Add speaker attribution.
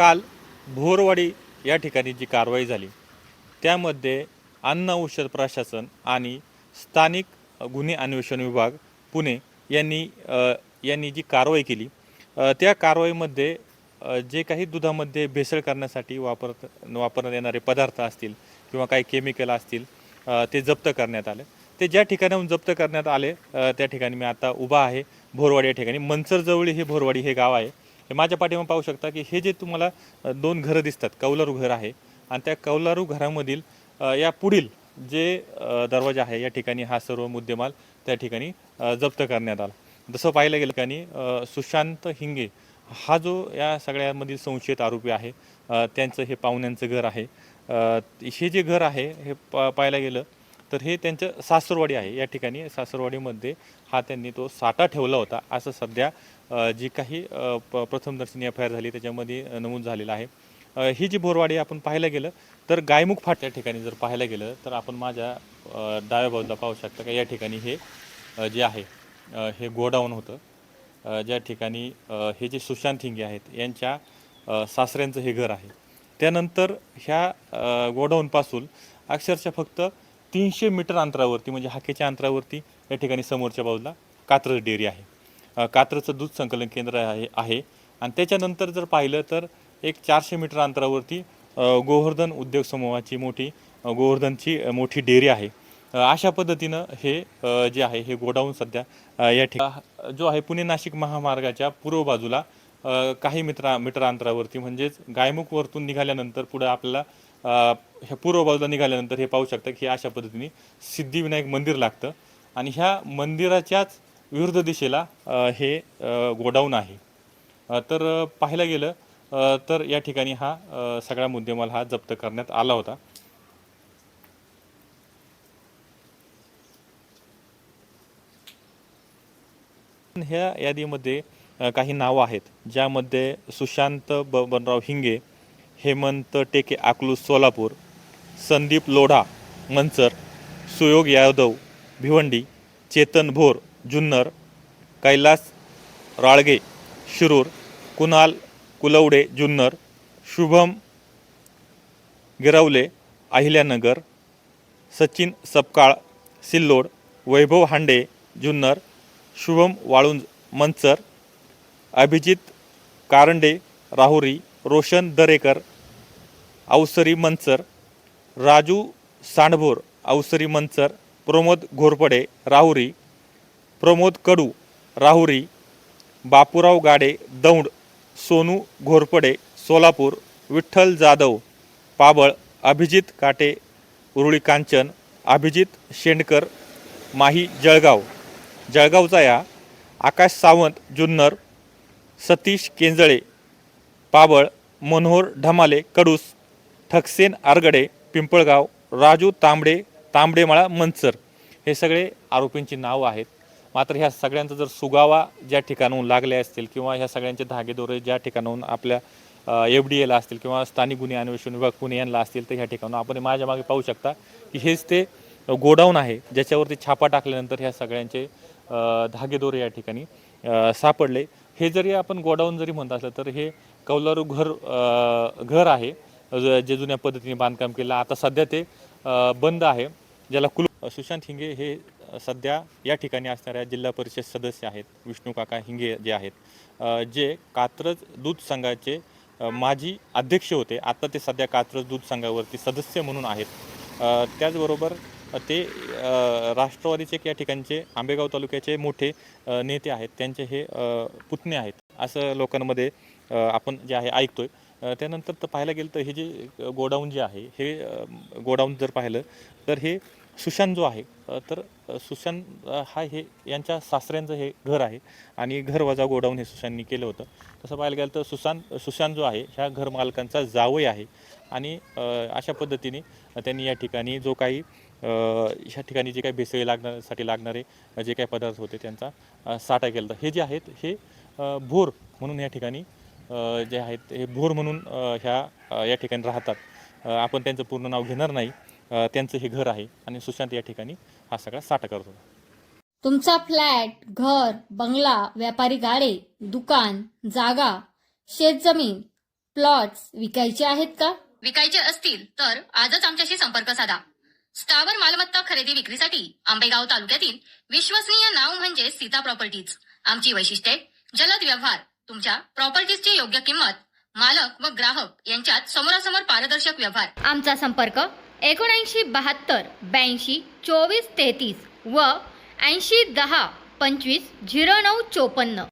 Speaker 1: काल भोरवाडी या ठिकाणी जी कारवाई झाली त्यामध्ये अन्न औषध प्रशासन आणि स्थानिक गुन्हे अन्वेषण विभाग पुणे यांनी जी कारवाई केली त्या कारवाईमध्ये जे काही दुधामध्ये भेसळ करण्यासाठी वापरण्यात येणारे पदार्थ असतील किंवा काही केमिकल असतील ते जप्त करण्यात आले। ते ज्या ठिकाणाहून जप्त करण्यात आले त्या ठिकाणी मी आता उभा आहे। भोरवाडी या ठिकाणी मनसरजवळी हे भोरवाडी हे गाव आहे। हे माझ्या पाठीमागे पाहू शकता की हे जे तुम्हाला दोन घरं दिसतात, कौलारू घर आहे आणि त्या कौलारू घरामधील या पुढील जे दरवाजा आहे या ठिकाणी हा सर्व मुद्देमाल त्या ठिकाणी जप्त करण्यात आला। जसं पाहिलं गेलं की सुशांत हिंगे हा जो या सगळ्यामधील संशयित आरोपी आहे त्यांचं हे पाहुण्यांचं घर आहे। हे जे घर आहे हे पाहायला गेलं तर हे त्यांचं सासरवाडी आहे। या ठिकाणी सासरवाडीमध्ये हा त्यांनी तो साठा ठेवला होता असं सध्या जी काही प्रथमदर्शनी FIR झाली त्याच्यामध्ये नमूद झालेलं आहे। ही जी भोरवाडी आपण पाहायला गेलं तर गायमुख फाट या ठिकाणी जर पाहायला गेलं तर आपण माझ्या डाव्या बाजूला पाहू शकता की या ठिकाणी हे जे आहे हे गोडाऊन होतं ज्या ठिकाणी हे जे सुशांत हिंगे आहेत यांच्या सासऱ्यांचं हे घर आहे। त्यानंतर ह्या गोडाऊनपासून अक्षरशः फक्त 300 मीटर अंतरावरती म्हणजे हाकेच्या अंतरावरती या ठिकाणी समोरच्या बाजूला कात्रज डेअरी आहे। कात्रजचं दूध संकलन केंद्र आहे आणि त्याच्यानंतर जर पाहिलं तर एक 400 मीटर अंतरावरती गोवर्धन उद्योग समूहाची गोवर्धनची मोठी डेअरी आहे। अशा पद्धतीनं हे जे आहे हे गोडाऊन सध्या या ठिकाणी जो आहे पुणे नाशिक महामार्गाच्या पूर्व बाजूला काही मीटर अंतरावरती म्हणजेच गायमुखवरतून निघाल्यानंतर पुढे आपल्याला ह्या पूर्व बाजूला निघाल्यानंतर हे पाहू शकता की अशा पद्धतीने सिद्धिविनायक मंदिर लागतं आणि ह्या मंदिराच्याच विरुद्ध दिशेला हे गोडाऊन आहे। तर पाहायला गेलं तर या ठिकाणी हा सगळा मुद्देमाल हा जप्त करण्यात आला होता। ह्या यादीमध्ये काही नावं आहेत ज्यामध्ये सुशांत बबनराव हिंगे, हेमंत टेके अकलूज सोलापूर, संदीप लोढा मंचर, सुयोग यादव भिवंडी, चेतन भोर जुन्नर, कैलास राळगे शिरूर, कुणाल कुलवडे जुन्नर, शुभम गिरवले अहिल्यानगर, सचिन सपकाळ सिल्लोड, वैभव हांडे जुन्नर, शुभम वाळुंज मंचर, अभिजित कारंडे राहुरी, रोशन दरेकर अवसरी मंचर, राजू सांडभोर अवसरी मंचर, प्रमोद घोरपडे राहुरी, प्रमोद कडू राहुरी, बापूराव गाडे दौंड, सोनू घोरपडे सोलापूर, विठ्ठल जाधव पाबळ, अभिजित काटे उरुळी कांचन, अभिजित शेंडकर माही जळगावचा या, आकाश सावंत जुन्नर, सतीश केंजळे पाबळ, मनोहर ढमाले कडूस, ठकसेन आरगडे पिंपळगाव, राजू तांबडेमाळा मंचर हे सगळे आरोपींची नावं आहेत। मात्र ह्या सगळ्यांचा जर सुगावा ज्या ठिकाणाहून लागले असतील किंवा ह्या सगळ्यांचे धागेदोरे ज्या ठिकाणाहून आपल्या FDAला असतील किंवा स्थानिक गुन्हे अन्वेषण विभाग पुणे यांना असतील तर ह्या ठिकाणून आपण माझ्या मागे पाहू शकता की हेच ते गोडाऊन आहे ज्याच्यावरती छापा टाकल्यानंतर ह्या सगळ्यांचे धागेदोरे या ठिकाणी सापडले। हे जरी आपण गोडाऊन जरी म्हणत असलं तर हे कौलारू घर आहे जे जुन्या पद्धतीने बांधकाम केलं आता सध्या ते बंद आहे ज्याला सुशांत हिंगे हे सध्या या ठिकाणी असणाऱ्या जिल्हा परिषद सदस्य आहेत विष्णू काका हिंगे जे आहेत जे कात्रज दूध संघाचे माजी अध्यक्ष होते। आता ते सध्या कात्रज दूध संघावरती सदस्य म्हणून आहेत। त्याचबरोबर ते राष्ट्रवादीचे या ठिकाणचे आंबेगाव तालुक्याचे मोठे नेते आहेत त्यांचे हे पुतणे आहेत असं लोकांमध्ये आपण जे आहे ऐकतोय। त्यानंतर तर पाहायला गेलं तर हे जे गोडाऊन जे आहे हे गोडाऊन जर पाहिलं तर हे सुशांत जो आहे तर सुशांत हा हे यांच्या सासऱ्यांचं हे घर आहे आणि घर वजा गोडाऊन हे सुशांतनी केलं होतं। तसं पाहायला गेलं तर सुशांत जो आहे ह्या घर मालकांचा जावई आहे आणि अशा पद्धतीने त्यांनी या ठिकाणी जो काही ह्या ठिकाणी जे काही भेसळ लागणारे जे काही पदार्थ होते त्यांचा साठा केला होता। हे जे आहेत हे भोर म्हणून या ठिकाणी जे आहेत हे भोर म्हणून या ठिकाणी राहतात। आपण त्यांचं पूर्ण नाव घेणार नाही। त्यांचं हे घर आहे आणि सुशांत या ठिकाणी हा सगळा साठा करत होता।
Speaker 2: तुमचा फ्लॅट, घर, बंगला, व्यापारी गाडे, दुकान, जागा, शेतजमीन प्लॉट्स विकायचे आहेत का?
Speaker 3: विकायचे असतील तर आजच आमच्याशी संपर्क साधा. स्थावर मालमत्ता खरेदी विक्रीसाठी आंबेगाव तालुक्यातील विश्वसनीय नाव म्हणजे सीता प्रॉपर्टीज. आमची वैशिष्ट्ये: जलद व्यवहार, तुमच्या प्रॉपर्टीजची योग्य किंमत, मालक व ग्राहक यांच्यात समोरासमोर पारदर्शक व्यवहार.
Speaker 4: आमचा संपर्क 7972 82 24 33 व 80 10 25 09 54.